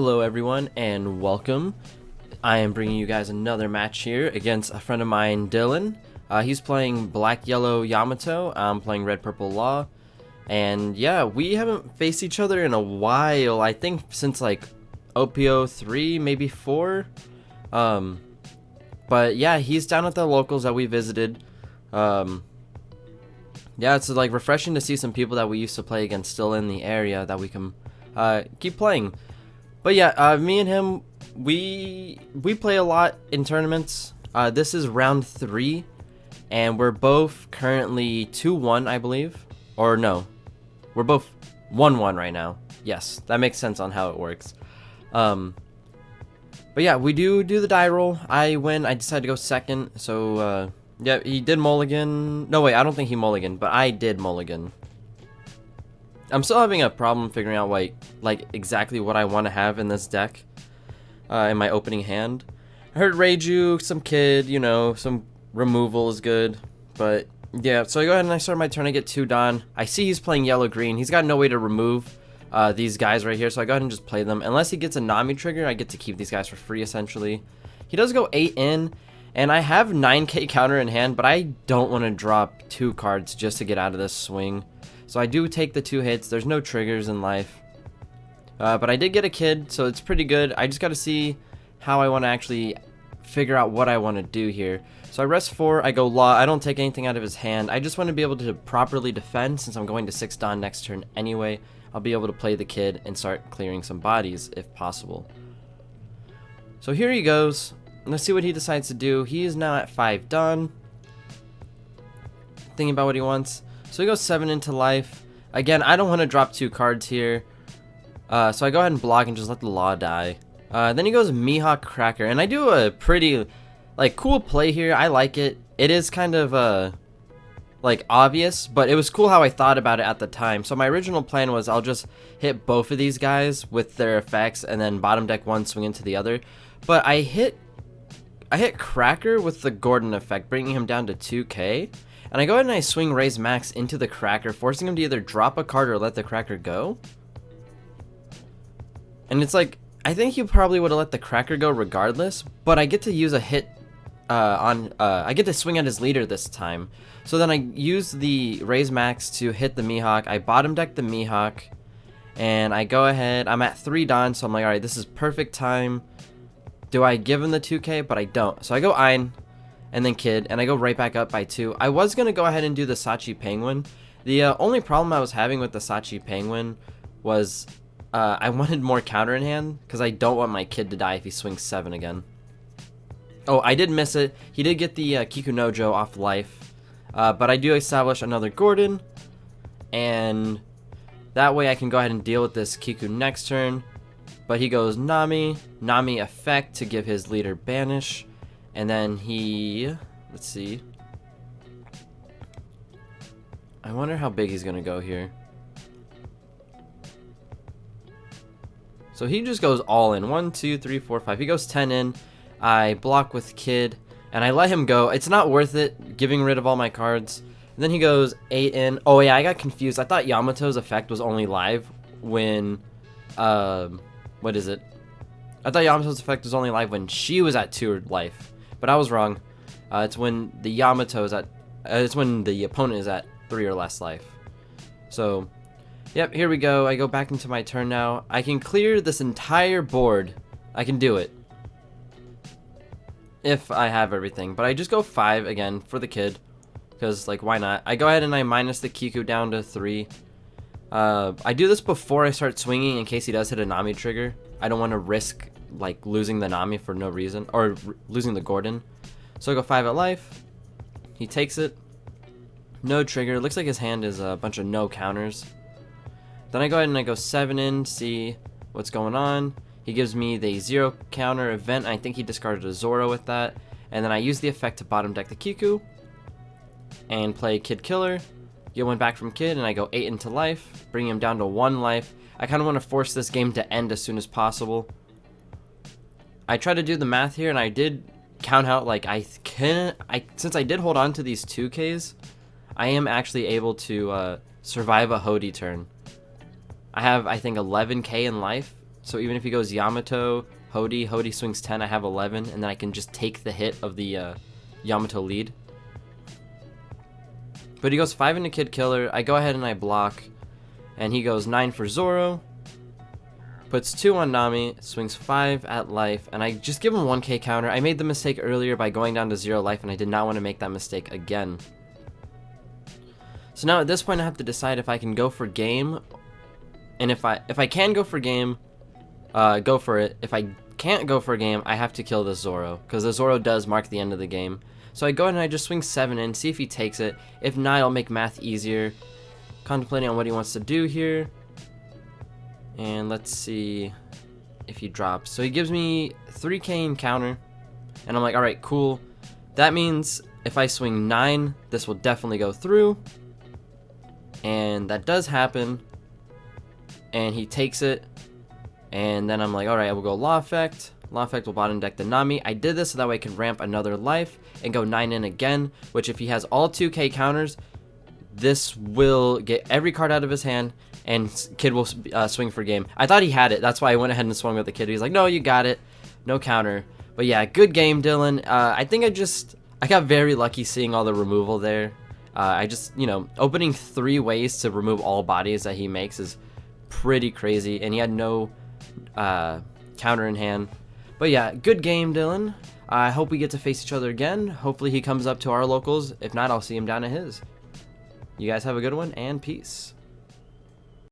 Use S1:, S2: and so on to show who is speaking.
S1: Hello everyone and welcome. I am bringing you guys another match here against a friend of mine, Dylan. He's playing Black Yellow Yamato, I'm playing Red Purple Law. And yeah, we haven't faced each other in a while, I think since like OPO 3, maybe 4. But yeah, he's down at the locals that we visited. Yeah, it's like refreshing to see some people that we used to play against still in the area that we can keep playing. But yeah, me and him, we play a lot in tournaments. This is round 3, and we're both currently 2-1, I believe. Or no, we're both 1-1 right now. Yes, that makes sense on how it works. But yeah, we do the die roll. I win. I decided to go second. So yeah, he did mulligan. No wait, I don't think he mulliganed, but I did mulligan. I'm still having a problem figuring out like exactly what I want to have in this deck in my opening hand. I heard Reiju, some kid, you know, some removal is good. But yeah, so I go ahead and I start my turn. I get 2 done. I see he's playing yellow-green. He's got no way to remove these guys right here, so I go ahead and just play them. Unless he gets a Nami trigger, I get to keep these guys for free essentially. He does go 8 in, and I have 9k counter in hand, but I don't want to drop 2 cards just to get out of this swing. So I do take the 2 hits. There's no triggers in life. But I did get a kid, so it's pretty good. I just got to see how I want to actually figure out what I want to do here. So I rest 4, I go Law. I don't take anything out of his hand. I just want to be able to properly defend since I'm going to 6 Dawn next turn anyway. I'll be able to play the kid and start clearing some bodies if possible. So here he goes. Let's see what he decides to do. He is now at 5 Dawn. Thinking about what he wants. So he goes 7 into life. Again, I don't want to drop 2 cards here. So I go ahead and block and just let the Law die. Then he goes Mihawk Cracker. And I do a pretty cool play here. I like it. It is kind of like obvious, but it was cool how I thought about it at the time. So my original plan was I'll just hit both of these guys with their effects and then bottom deck 1, swing into the other. But I hit Cracker with the Gordon effect, bringing him down to 2k. And I go ahead and I swing Raise Max into the Cracker, forcing him to either drop a card or let the Cracker go. And it's like, I think he probably would have let the Cracker go regardless, but I get to use a hit I get to swing at his leader this time. So then I use the Raise Max to hit the Mihawk. I bottom deck the Mihawk, and I go ahead. I'm at 3 Dawn, so I'm like, alright, this is perfect time. Do I give him the 2k? But I don't. So I go Ein, and then Kid, and I go right back up by 2. I was going to go ahead and do the Sachi Penguin. The only problem I was having with the Sachi Penguin was I wanted more counter in hand, because I don't want my Kid to die if he swings 7 again. Oh, I did miss it. He did get the Kikunojo off life, but I do establish another Gordon, and that way I can go ahead and deal with this Kiku next turn. But he goes Nami effect to give his leader banish. And then he, let's see. I wonder how big he's gonna go here. So he just goes all in. 1, 2, 3, 4, 5. He goes 10 in. I block with Kid, and I let him go. It's not worth it getting rid of all my cards. And then he goes 8 in. Oh yeah, I got confused. I thought Yamato's effect was only live when, what is it? I thought Yamato's effect was only live when she was at 2 life. But I was wrong. It's when the Yamato is at, it's when the opponent is at 3 or less life. So, yep, here we go. I go back into my turn now. I can clear this entire board. I can do it. If I have everything. But I just go 5 again for the Kid. Because, like, why not? I go ahead and I minus the Kiku down to 3. I do this before I start swinging in case he does hit a Nami trigger. I don't want to risk like losing the Nami for no reason, or losing the Gordon. So I go 5 at life. He takes it. No trigger. Looks like his hand is a bunch of no counters. Then I go ahead and I go 7 in, see what's going on. He gives me the 0 counter event. I think he discarded a Zoro with that. And then I use the effect to bottom deck the Kiku and play Kid Killer. Get 1 back from Kid, and I go 8 into life, bring him down to 1 life. I kind of want to force this game to end as soon as possible. I try to do the math here, and I did count out, like, since I did hold on to these 2Ks, I am actually able to survive a Hody turn. I have, I think, 11k in life, So even if he goes Yamato, Hody swings 10, I have 11, and then I can just take the hit of the Yamato lead. But he goes 5 into Kid Killer. I go ahead and I block, and he goes 9 for Zoro. Puts 2 on Nami, swings 5 at life, and I just give him 1k counter. I made the mistake earlier by going down to 0 life, and I did not want to make that mistake again. So now at this point I have to decide if I can go for game, and if I can go for game, go for it. If I can't go for a game, I have to kill this Zoro, because the Zoro does mark the end of the game. So I go ahead and I just swing 7 in, see if he takes it. If not, I'll make math easier. Contemplating on what he wants to do here. And let's see if he drops. So he gives me 3k in counter, and I'm like, alright, cool. That means if I swing 9, this will definitely go through. And that does happen. And he takes it. And then I'm like, alright, I will go Law Effect. Law Effect will bottom deck the Nami. I did this so that way I can ramp another life and go 9 in again, which if he has all 2k counters, this will get every card out of his hand, and Kid will swing for game. I thought he had it. That's why I went ahead and swung with the Kid. He's like, no, you got it. No counter. But yeah, good game, Dylan. I think I got very lucky seeing all the removal there. I just, opening 3 ways to remove all bodies that he makes is pretty crazy, and he had no counter in hand. But yeah, good game, Dylan. I hope we get to face each other again. Hopefully he comes up to our locals. If not, I'll see him down at his. You guys have a good one, and peace.